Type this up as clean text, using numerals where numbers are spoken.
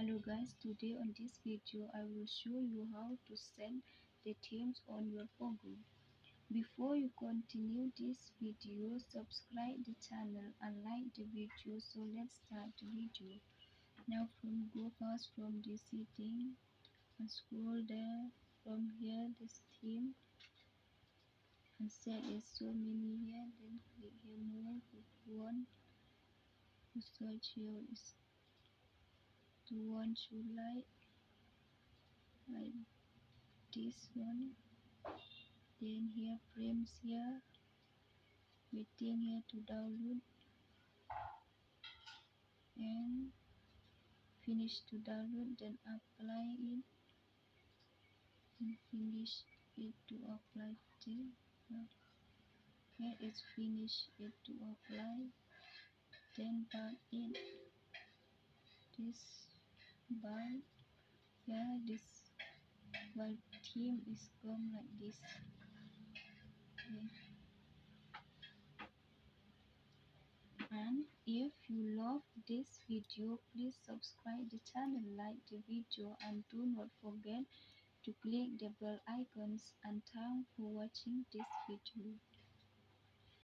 Hello guys, today on this video I will show you how to set the themes on your pogo. Before you continue this video, subscribe the channel and like the video. So let's start the video. Now go first from the setting and scroll there. From here this theme and set is so many here, then click here more. If you want to search here is the one you like this one. Then here frames here, waiting here to download and finish to download, then apply it and finish it to apply till here it's finished it to apply, then back in this bar here this while theme is come like this. Okay. And if you love this video, please subscribe the channel, like the video and do not forget to click the bell icons, and thanks for watching this video.